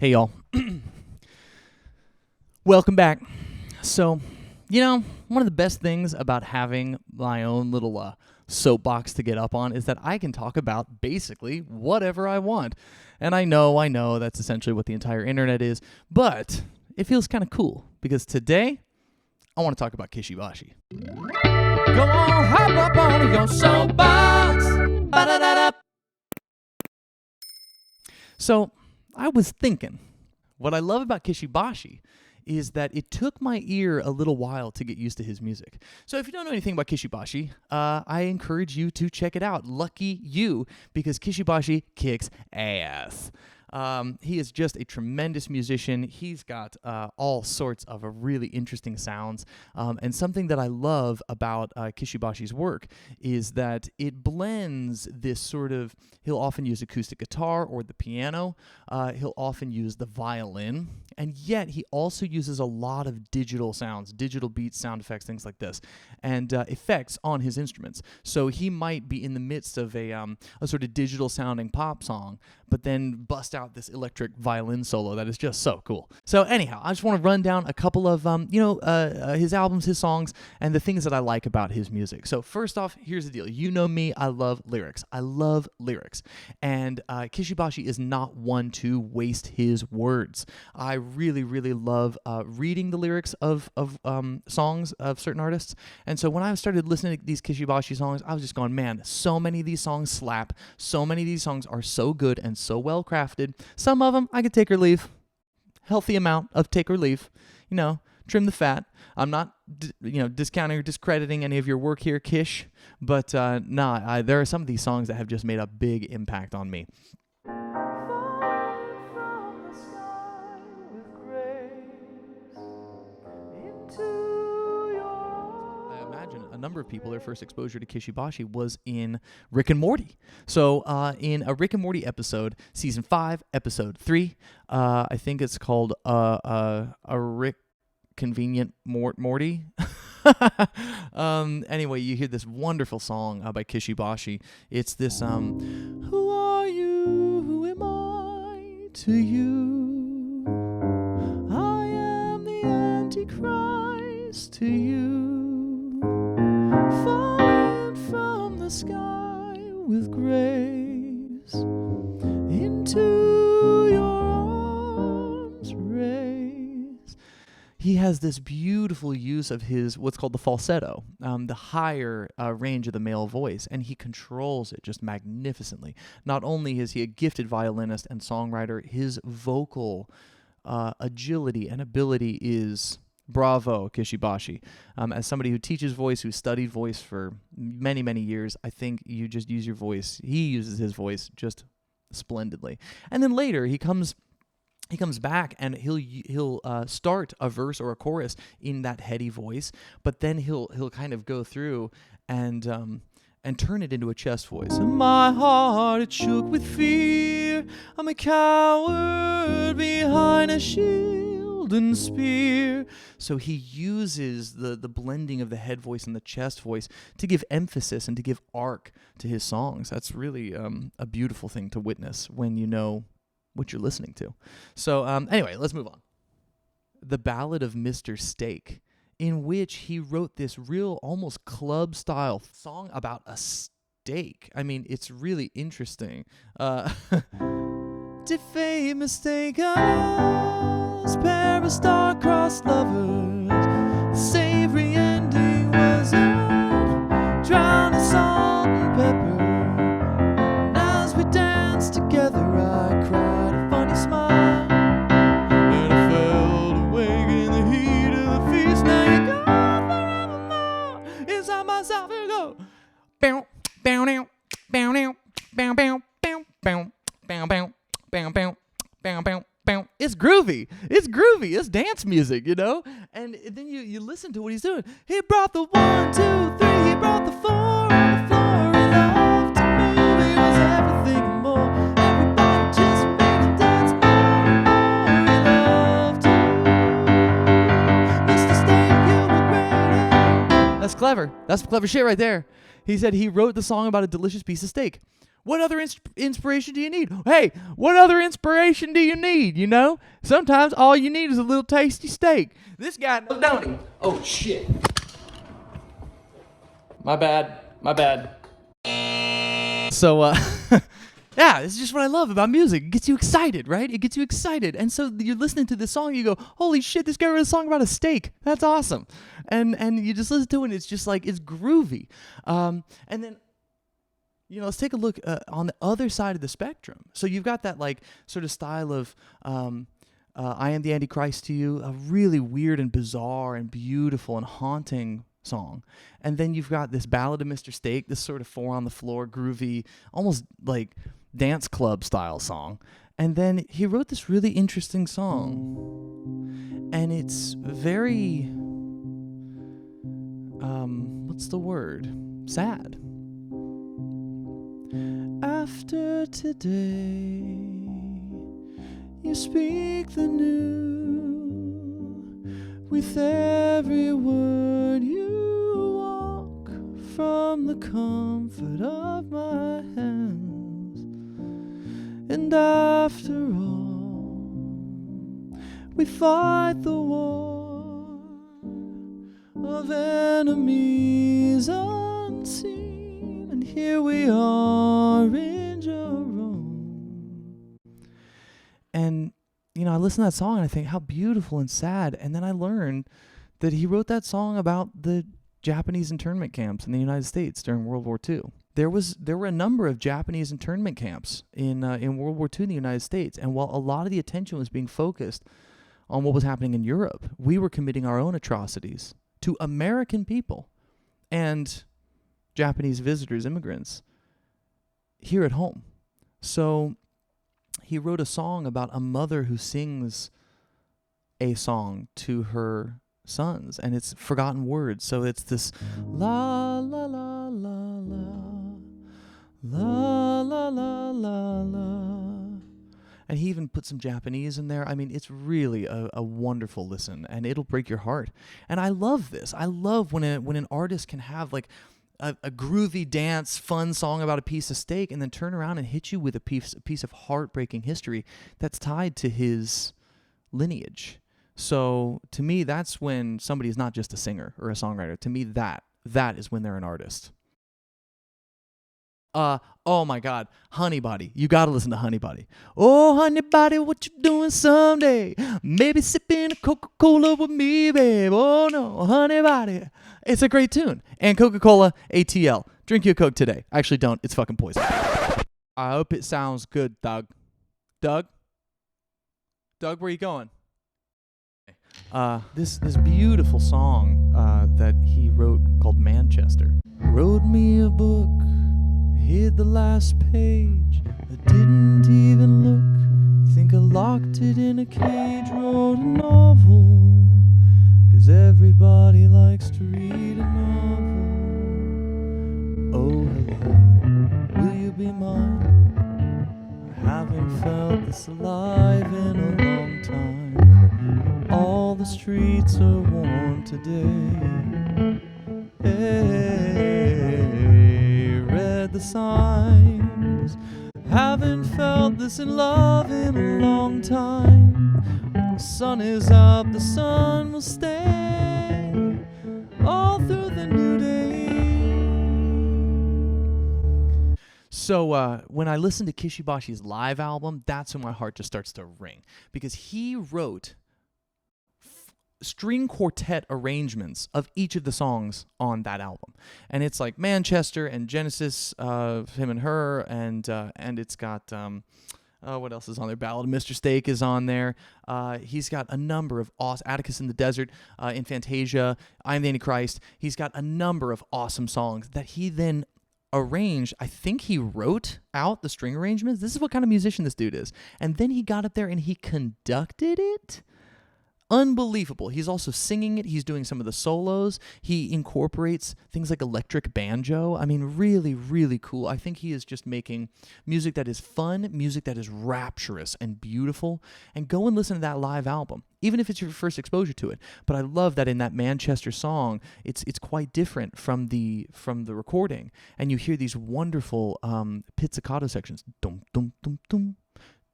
Hey, y'all. Welcome back. So, one of the best things about having my own little soapbox to get up on is that I can talk about basically whatever I want. And I know that's essentially what the entire internet is, but it feels kind of cool because today I want to talk about Kishi Bashi. Go on, hop up on your soapbox. Ba-da-da-da. So, I was thinking, what I love about Kishi Bashi is that it took my ear a little while to get used to his music. So if you don't know anything about Kishi Bashi, I encourage you to check it out. Lucky you, because Kishi Bashi kicks ass. He is just a tremendous musician. He's got all sorts of really interesting sounds. And something that I love about Kishi Bashi's work is that it blends this sort of, he'll often use acoustic guitar or the piano. He'll often use the violin. And yet he also uses a lot of digital sounds, digital beats, sound effects, things like this, and effects on his instruments. So he might be in the midst of a sort of digital sounding pop song, but then bust out this electric violin solo that is just so cool. So anyhow, I just want to run down a couple of his albums, his songs, and the things that I like about his music. So first off, here's the deal. You know me, I love lyrics. And Kishi Bashi is not one to waste his words. I really, really love reading the lyrics of songs of certain artists. And so when I started listening to these Kishi Bashi songs, I was just going, man, so many of these songs slap. So many of these songs are so good and so well crafted. Some of them I could take or leave. Healthy amount of take or leave. Trim the fat. I'm not, discounting or discrediting any of your work here, Kish. But there are some of these songs that have just made a big impact on me. A number of people, their first exposure to Kishi Bashi was in Rick and Morty. So in a Rick and Morty episode, season 5, episode 3, I think it's called a Rick Convenient Morty. Anyway, you hear this wonderful song by Kishi Bashi. It's this, who are you, who am I to you? I am the Antichrist to you. Falling from the sky with grace into your arms raise. He has this beautiful use of his what's called the falsetto, the higher range of the male voice, and he controls it just magnificently. Not only is he a gifted violinist and songwriter, his vocal agility and ability is bravo, Kishi Bashi. As somebody who teaches voice, who studied voice for many, many years, I think you just use your voice. He uses his voice just splendidly. And then later he comes back and he'll start a verse or a chorus in that heady voice, but then he'll kind of go through and turn it into a chest voice. My heart, it shook with fear. I'm a coward behind a shield and spear. So he uses the blending of the head voice and the chest voice to give emphasis and to give arc to his songs. That's really a beautiful thing to witness when you know what you're listening to. So anyway, let's move on. The Ballad of Mr. Steak, in which he wrote this real almost club style song about a steak. I mean, it's really interesting. Defame mistake us, pair of star-crossed lovers. The savory ending was drowned in salt and pepper. And as we danced together, I cried a funny smile, and I felt awake in the heat of the feast. Now you're gone forevermore. Inside myself you go. Bow, bow, bow, bow, bow, bow, bow, bow, bow, bow, bow. Bam, bam, bam, bam, bam. It's groovy. It's dance music, And then you listen to what he's doing. He brought the 1, 2, 3. He brought the 4 on the floor. He loved to move. He was everything and more. Everybody just made him dance more and more. He loved to. Mr. Steak, you were great. That's clever. That's clever shit right there. He said he wrote the song about a delicious piece of steak. What other inspiration do you need? Hey, what other inspiration do you need, you know? Sometimes all you need is a little tasty steak. This guy, don't he? Oh, shit. My bad. So, yeah, it's just what I love about music. It gets you excited, right? It gets you excited. And so you're listening to this song, you go, holy shit, this guy wrote a song about a steak. That's awesome. And you just listen to it, and it's just like, it's groovy. And then, let's take a look on the other side of the spectrum. So you've got that like sort of style of I Am the Antichrist to You, a really weird and bizarre and beautiful and haunting song. And then you've got this Ballad of Mr. Steak, this sort of four on the floor, groovy, almost like dance club style song. And then he wrote this really interesting song. And it's very, what's the word? Sad. After today, you speak the new. With every word you walk from the comfort of my hands. And after all, we fight the war of enemies unseen. And here we are in Jerome. And I listen to that song and I think how beautiful and sad. And then I learned that he wrote that song about the Japanese internment camps in the United States during World War II. There were a number of Japanese internment camps in World War II in the United States. And while a lot of the attention was being focused on what was happening in Europe, we were committing our own atrocities to American people and Japanese visitors, immigrants, here at home. So he wrote a song about a mother who sings a song to her sons, and it's forgotten words. So it's this la la la la la la la la la la. And he even put some Japanese in there. I mean, it's really a wonderful listen, and it'll break your heart. And I love this. I love when an artist can have like a groovy dance, fun song about a piece of steak, and then turn around and hit you with a piece of heartbreaking history that's tied to his lineage. So to me, that's when somebody is not just a singer or a songwriter. To me, that is when they're an artist. Oh my God, Honeybody. You gotta listen to Honeybody. Oh, Honeybody, what you doing someday? Maybe sipping a Coca-Cola with me, babe. Oh no, Honeybody. It's a great tune. And Coca-Cola, ATL. Drink your Coke today. Actually, don't. It's fucking poison. I hope it sounds good, Doug. Doug, where you going? This beautiful song that he wrote called Manchester. Wrote me a book, hid the last page, I didn't even look. Think I locked it in a cage, wrote a novel, 'cause everybody likes to read a novel. Oh hello, will you be mine? I haven't felt this alive in a long time. All the streets are warm today. Hey, read the signs. Haven't felt this in love in a long time. When the sun is up, the sun will stay all through the new day. So when I listen to Kishi Bashi's live album, that's when my heart just starts to ring. Because he wrote string quartet arrangements of each of the songs on that album. And it's like Manchester and Genesis, him and her, and it's got, what else is on there? Ballad of Mr. Steak is on there. He's got a number of awesome, Atticus in the Desert, in Fantasia, I Am the Antichrist. He's got a number of awesome songs that he then arranged. I think he wrote out the string arrangements. This is what kind of musician this dude is. And then he got up there and he conducted it. unbelievable. He's also singing it. He's doing some of the solos. He incorporates things like electric banjo. I mean, really, really cool. I think he is just making music that is fun, music that is rapturous and beautiful. And go and listen to that live album, even if it's your first exposure to it. But I love that in that Manchester song, it's quite different from the recording, and you hear these wonderful pizzicato sections. Dum dum dum dum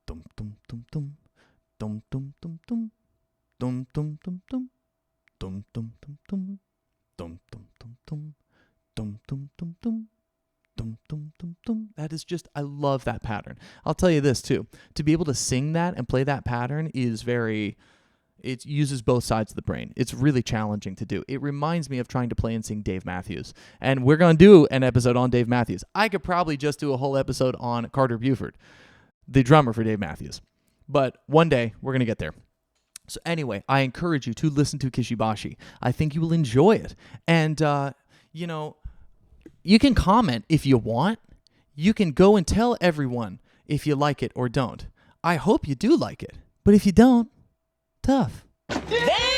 dum dum dum dum dum dum dum dum. Dum dum dum dum dum dum dum dum dum dum dum dum dum dum dum dum dum dum dum dum. That is just, I love that pattern. I'll tell you this too. To be able to sing that and play that pattern is it uses both sides of the brain. It's really challenging to do. It reminds me of trying to play and sing Dave Matthews. And we're going to do an episode on Dave Matthews. I could probably just do a whole episode on Carter Buford, the drummer for Dave Matthews. But one day we're going to get there. So anyway, I encourage you to listen to Kishi Bashi. I think you will enjoy it. And, you can comment if you want. You can go and tell everyone if you like it or don't. I hope you do like it. But if you don't, tough. Damn!